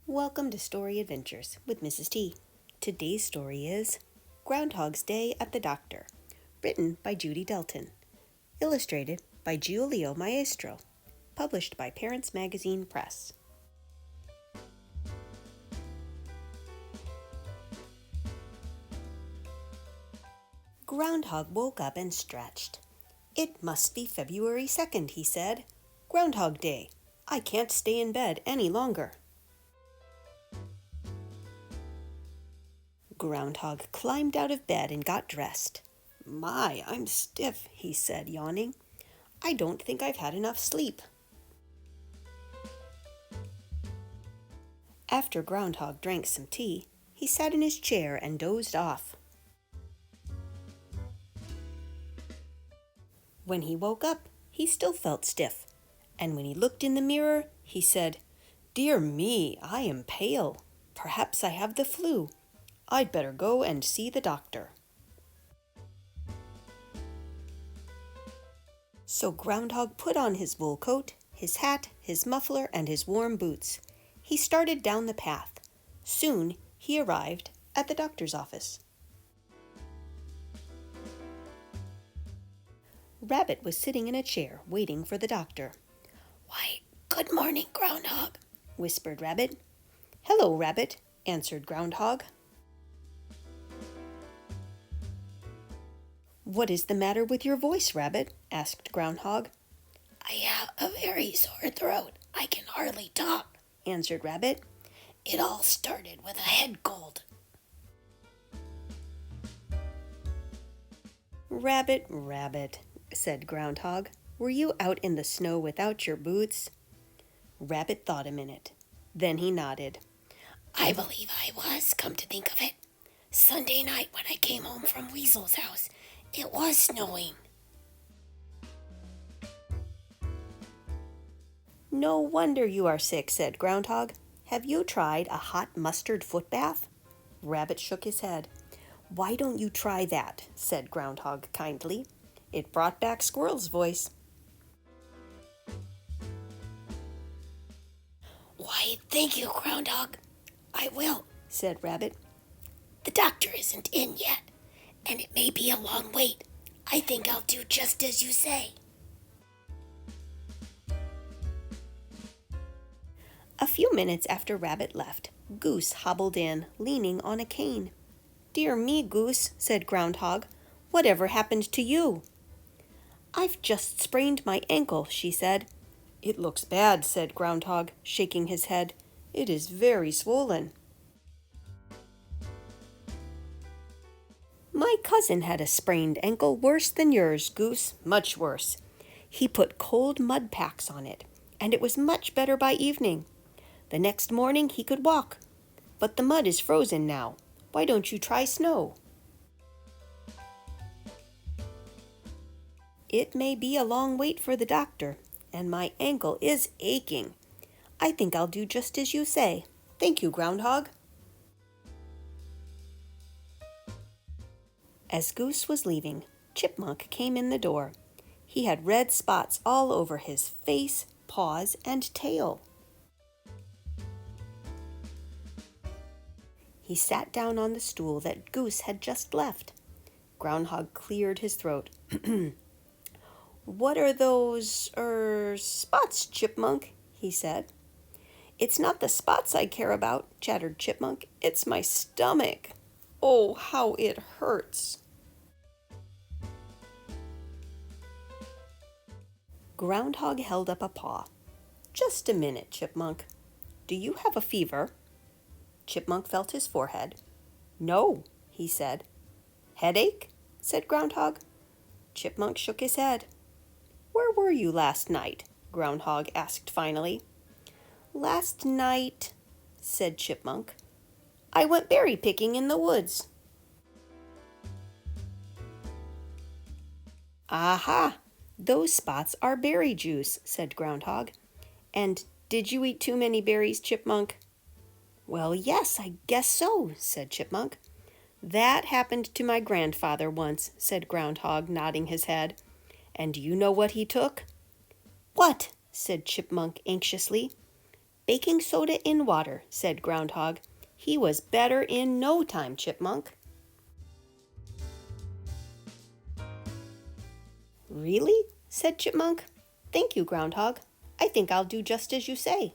Welcome to Story Adventures with Mrs. T. Today's story is Groundhog's Day at the Doctor, written by Judy Delton, illustrated by Giulio Maestro, published by Parents Magazine Press. Groundhog woke up and stretched. "It must be February 2nd, he said. Groundhog Day. I can't stay in bed any longer." Groundhog climbed out of bed and got dressed. "My, I'm stiff," he said, yawning. "I don't think I've had enough sleep." After Groundhog drank some tea, he sat in his chair and dozed off. When he woke up, he still felt stiff, and when he looked in the mirror, he said, "Dear me, I am pale. Perhaps I have the flu. I'd better go and see the doctor." So Groundhog put on his wool coat, his hat, his muffler, and his warm boots. He started down the path. Soon he arrived at the doctor's office. Rabbit was sitting in a chair waiting for the doctor. "Why, good morning, Groundhog," whispered Rabbit. "Hello, Rabbit," answered Groundhog. "What is the matter with your voice, Rabbit?" asked Groundhog. "I have a very sore throat. I can hardly talk," answered Rabbit. "It all started with a head cold." "Rabbit, Rabbit," said Groundhog, "were you out in the snow without your boots?" Rabbit thought a minute. Then he nodded. "I believe I was, come to think of it. Sunday night when I came home from Weasel's house, it was snowing." "No wonder you are sick," said Groundhog. "Have you tried a hot mustard foot bath?" Rabbit shook his head. "Why don't you try that?" said Groundhog kindly. It brought back Squirrel's voice. "Why, thank you, Groundhog. I will," said Rabbit. "The doctor isn't in yet, and it may be a long wait. I think I'll do just as you say." A few minutes after Rabbit left, Goose hobbled in, leaning on a cane. "Dear me, Goose," said Groundhog. "Whatever happened to you?" "I've just sprained my ankle," she said. "It looks bad," said Groundhog, shaking his head. "It is very swollen." "My cousin had a sprained ankle worse than yours, Goose, much worse. He put cold mud packs on it, and it was much better by evening. The next morning he could walk. But the mud is frozen now. Why don't you try snow?" "It may be a long wait for the doctor, and my ankle is aching. I think I'll do just as you say. Thank you, Groundhog." As Goose was leaving, Chipmunk came in the door. He had red spots all over his face, paws, and tail. He sat down on the stool that Goose had just left. Groundhog cleared his throat. "What are those, spots, Chipmunk?" he said. "It's not the spots I care about," chattered Chipmunk. "It's my stomach. Oh, how it hurts." Groundhog held up a paw. "Just a minute, Chipmunk. Do you have a fever?" Chipmunk felt his forehead. "No," he said. "Headache?" said Groundhog. Chipmunk shook his head. "Where were you last night?" Groundhog asked finally. "Last night," said Chipmunk, "I went berry picking in the woods." "Aha! Those spots are berry juice," said Groundhog. "And did you eat too many berries, Chipmunk?" "Well, yes, I guess so," said Chipmunk. "That happened to my grandfather once," said Groundhog, nodding his head. "And do you know what he took?" "What?" said Chipmunk anxiously. Baking soda in water, said Groundhog. He was better in no time, Chipmunk. Really? Said Chipmunk. Thank you, Groundhog. I think I'll do just as you say.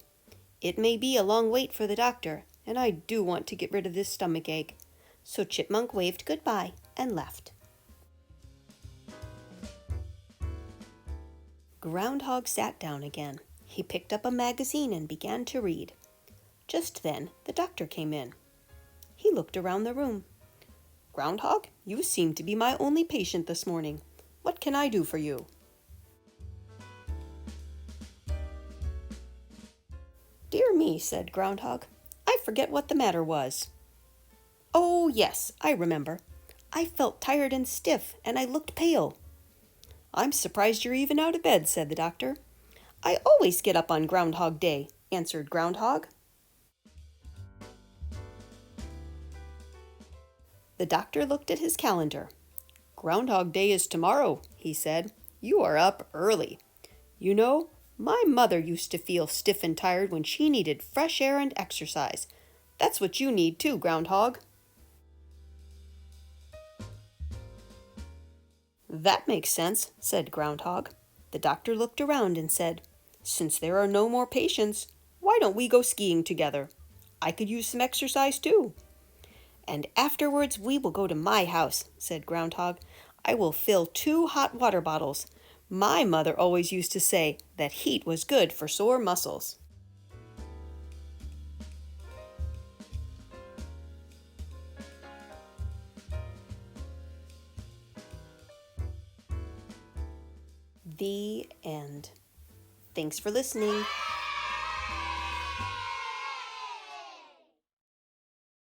It may be a long wait for the doctor, and I do want to get rid of this stomach ache. So Chipmunk waved goodbye and left. Groundhog sat down again. He picked up a magazine and began to read. Just then the doctor came in. He looked around the room. Groundhog, you seem to be my only patient this morning. What can I do for you? Dear me, said Groundhog. I forget what the matter was. Oh, yes, I remember. I felt tired and stiff, and I looked pale. I'm surprised you're even out of bed, said the doctor. I always get up on Groundhog Day, answered Groundhog. The doctor looked at his calendar. Groundhog Day is tomorrow, he said. You are up early. You know, my mother used to feel stiff and tired when she needed fresh air and exercise. That's what you need too, Groundhog. That makes sense, said Groundhog. The doctor looked around and said, Since there are no more patients, why don't we go skiing together? I could use some exercise too. And afterwards we will go to my house, said Groundhog. I will fill 2 hot water bottles. My mother always used to say that heat was good for sore muscles. The end. Thanks for listening.